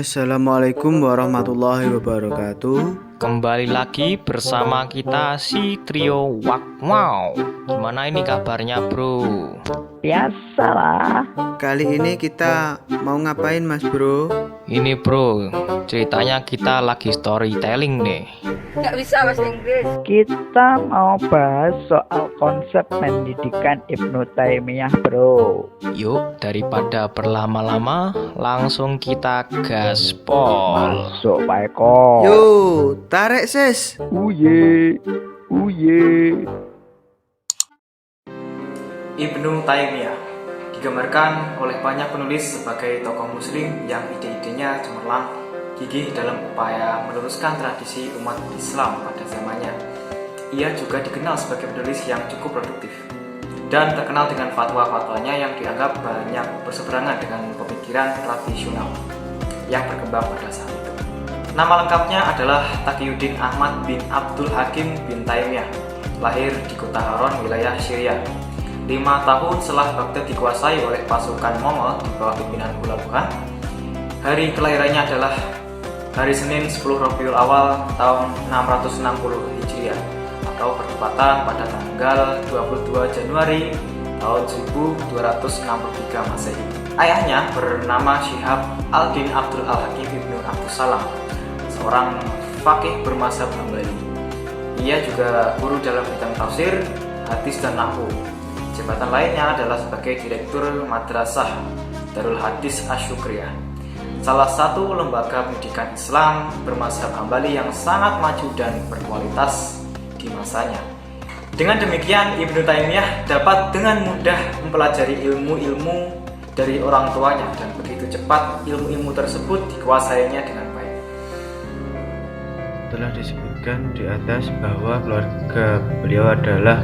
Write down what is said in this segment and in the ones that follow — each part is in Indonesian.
Assalamualaikum warahmatullahi wabarakatuh. Kembali lagi bersama kita si trio Wakmau. Gimana ini kabarnya bro? Biasalah. Kali ini kita mau ngapain mas bro? Ini bro, ceritanya kita lagi storytelling nih. Nggak bisa bahasa Inggris. Kita mau bahas soal konsep pendidikan Ibnu Taimiyah, bro. Yuk, daripada berlama-lama, langsung kita gaspol. Masuk, Pak Eko. Yo, tarik sis. Uye. Ibnu Taimiyah digambarkan oleh banyak penulis sebagai tokoh muslim yang ide-idenya cemerlang, gigih dalam upaya meluruskan tradisi umat Islam pada zamannya. Ia juga dikenal sebagai penulis yang cukup produktif dan terkenal dengan fatwa-fatwanya yang dianggap banyak berseberangan dengan pemikiran tradisional yang berkembang pada saat itu. Nama lengkapnya adalah Taqiyuddin Ahmad bin Abdul Hakim bin Taimiyah, lahir di kota Haron, wilayah Syria. 5 tahun setelah Baghdad dikuasai oleh pasukan Mongol di bawah pimpinan Hulagu Khan. Hari kelahirannya adalah hari Senin 10 Rabiul Awal tahun 660 Hijriah atau bertepatan pada tanggal 22 Januari tahun 1263 Masehi. Ayahnya bernama Syihab al-Din Abdul al-Hakim ibnu Abdus Salam, seorang faqih bermazhab Hambali. Ia juga guru dalam bidang tafsir, hadis dan nahwu. Jabatan lainnya adalah sebagai Direktur Madrasah Darul Hadis Asy-Syukriyah, salah satu lembaga pendidikan Islam bermazhab Hambali yang sangat maju dan berkualitas di masanya. Dengan demikian, Ibnu Taimiyah dapat dengan mudah mempelajari ilmu-ilmu dari orang tuanya dan begitu cepat ilmu-ilmu tersebut dikuasainya dengan baik. Telah disebutkan di atas bahwa keluarga beliau adalah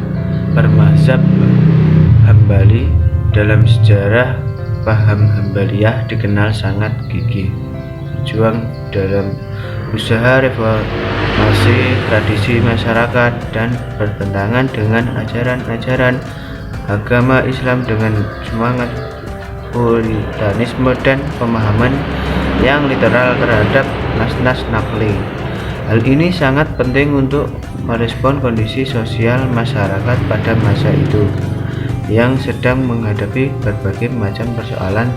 bermazhab Hambali. Dalam sejarah, paham Hambaliyah dikenal sangat gigih, berjuang dalam usaha reformasi tradisi masyarakat dan bertentangan dengan ajaran-ajaran agama Islam dengan semangat puritanisme dan pemahaman yang literal terhadap nas-nas naqli. Hal ini sangat penting untuk merespon kondisi sosial masyarakat pada masa itu yang sedang menghadapi berbagai macam persoalan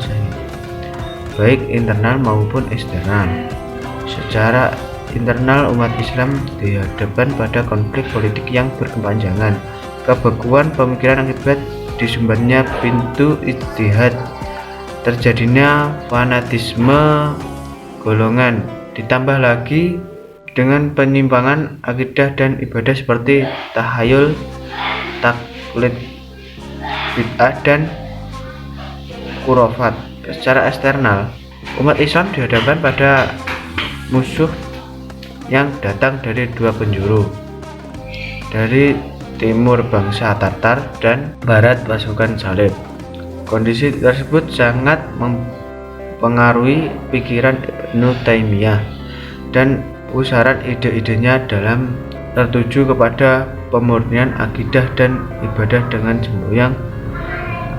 baik internal maupun eksternal. Secara internal, umat Islam dihadapkan pada konflik politik yang berkepanjangan, kebekuan pemikiran akibat disumbatnya pintu ijtihad, terjadinya fanatisme golongan, ditambah lagi dengan penyimpangan akidah dan ibadah seperti tahayul, taklid, bid'ah dan khurafat. Secara eksternal, umat Islam dihadapkan pada musuh yang datang dari dua penjuru, dari timur bangsa Tatar dan barat pasukan Salib. Kondisi tersebut sangat mempengaruhi pikiran Ibnu Taimiyah dan pusaran ide-idenya dalam tertuju kepada pemurnian akidah dan ibadah dengan semboyan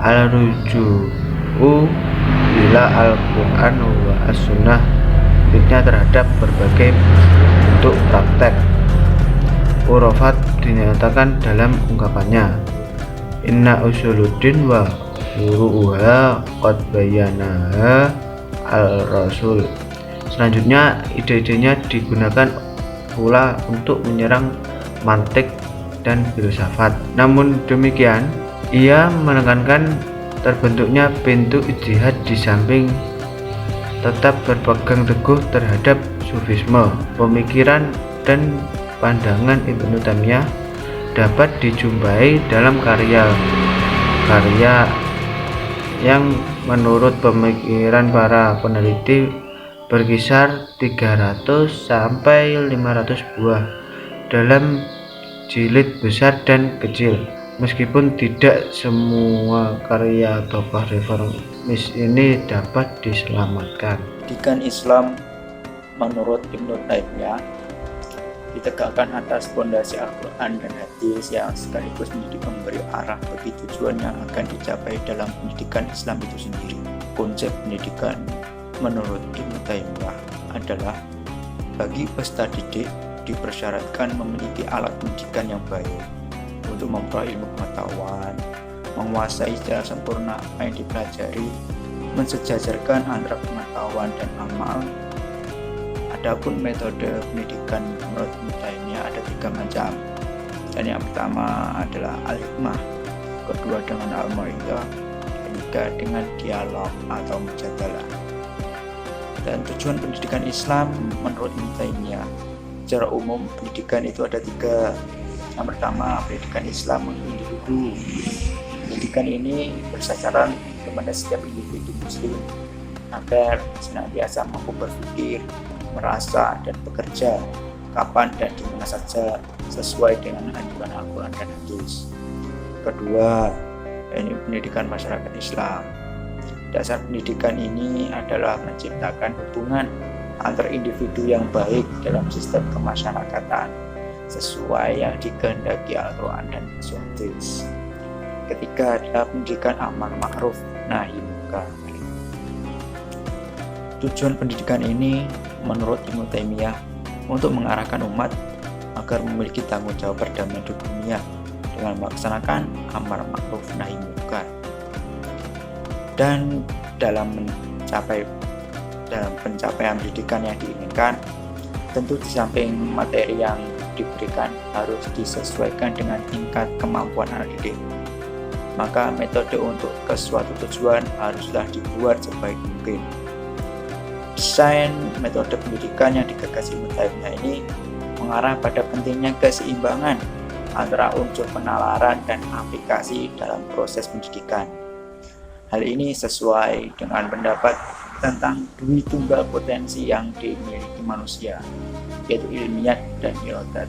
al-ruju'u ila al-Quran wa as-sunnah, fitnya terhadap berbagai bentuk praktek khurafat dinyatakan dalam ungkapannya inna usuluddin wa furu'uha qad bayyanaha al-rasul. Selanjutnya, ide-idenya digunakan pula untuk menyerang mantik dan filsafat. Namun demikian, ia menekankan terbentuknya pintu ijtihad di samping tetap berpegang teguh terhadap sufisme. Pemikiran dan pandangan Ibnu Taimiyah dapat dijumpai dalam karya-karya yang menurut pemikiran para peneliti berkisar 300 sampai 500 buah dalam jilid besar dan kecil. Meskipun tidak semua karya tokoh reformis ini dapat diselamatkan. Pendidikan Islam menurut Ibnu Taimiyah ditegakkan atas fondasi Al-Quran dan hadis yang sekaligus menjadi pemberi arah bagi tujuan yang akan dicapai dalam pendidikan Islam itu sendiri. Konsep pendidikan menurut Ibnu Taimiyah adalah bagi peserta didik dipersyaratkan memiliki alat pendidikan yang baik untuk memperoleh ilmu pengetahuan, menguasai secara sempurna apa yang dipelajari, mensejajarkan antara pengetahuan dan amal. Adapun metode pendidikan menurut Ibnu Taimiyah ada 3 macam. Dan yang pertama adalah al-hikmah, kedua dengan al-mau'izah, ketiga dengan dialog atau mujadalah. Dan tujuan pendidikan Islam menurut Ibnu Taimiyah, secara umum pendidikan itu ada 3. Yang pertama, pendidikan Islam untuk individu. Pendidikan ini bersasaran kepada setiap individu muslim agar senantiasa mampu berpikir, merasa, dan bekerja kapan dan di mana saja sesuai dengan anjuran Al-Quran dan Hadis. Kedua, ini pendidikan masyarakat Islam. Dasar pendidikan ini adalah menciptakan hubungan antar individu yang baik dalam sistem kemasyarakatan sesuai yang dikehendaki Al-Quran dan Hadis. Ketiga adalah pendidikan amal ma'ruf nahi munkar. Tujuan pendidikan ini menurut Ibnu Taimiyah untuk mengarahkan umat agar memiliki tanggung jawab perdamaian di dunia dengan melaksanakan amar ma'ruf nahi munkar. Dan dalam pencapaian pendidikan yang diinginkan, tentu di samping materi yang diberikan harus disesuaikan dengan tingkat kemampuan anak didik. Maka metode untuk ke suatu tujuan haruslah dibuat sebaik mungkin. Desain metode pendidikan yang digagas Ibnu Taimiyah ini mengarah pada pentingnya keseimbangan antara unsur penalaran dan aplikasi dalam proses pendidikan. Hal ini sesuai dengan pendapat tentang dui tunggal potensi yang dimiliki manusia, yaitu ilmiah dan irodat.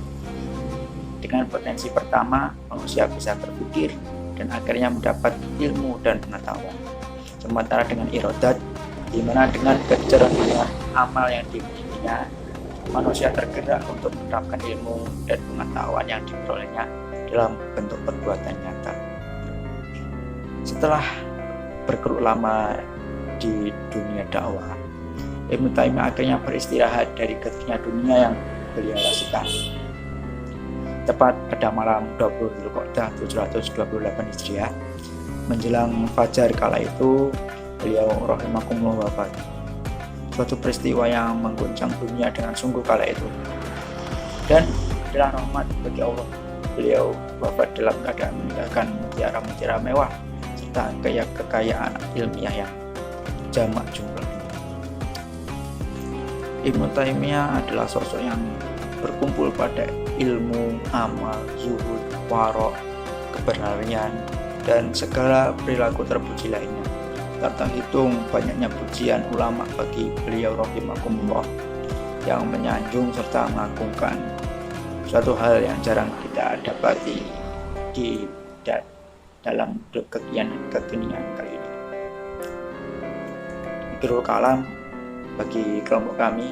Dengan potensi pertama, manusia bisa berpikir dan akhirnya mendapat ilmu dan pengetahuan. Sementara dengan irodat, di mana dengan kecerdasan amal yang dimilikinya, manusia tergerak untuk menerapkan ilmu dan pengetahuan yang diperolehnya dalam bentuk perbuatan nyata. Setelah bergelut lama di dunia dakwah, Ibnu Taimiyah akhirnya beristirahat dari getirnya dunia yang beliau rasakan. Tepat pada malam 20 Dzulqa'dah 728 Hijriah, menjelang fajar kala itu, beliau rahimakumullah wafat. Suatu peristiwa yang mengguncang dunia dengan sungguh kala itu. Dan adalah rahmat bagi Allah. Beliau wafat dalam keadaan meninggalkan mutiara-mutiara mewah serta kekayaan ilmiah yang jamak jumlahnya. Ibnu Taimiyah adalah sosok yang berkumpul pada ilmu, amal, zuhud, warok, keberanian, dan segala perilaku terpuji lainnya. Tak terhitung banyaknya pujian ulama bagi beliau rahimakumullah yang menyanjung serta mengagungkan suatu hal yang jarang kita dapati di dalam kekinian kali ini. Akhirul kalam, bagi kelompok kami,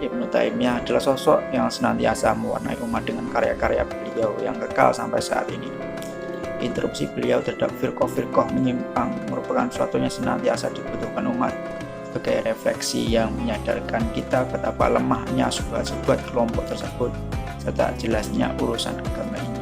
Ibnu Taimiyah adalah sosok yang senantiasa mewarnai umat dengan karya-karya beliau yang kekal sampai saat ini. Interupsi beliau terhadap firqah-firqah menyimpang merupakan suatu yang senantiasa dibutuhkan umat sebagai refleksi yang menyadarkan kita betapa lemahnya subhat-subhat kelompok tersebut serta jelasnya urusan agama ini.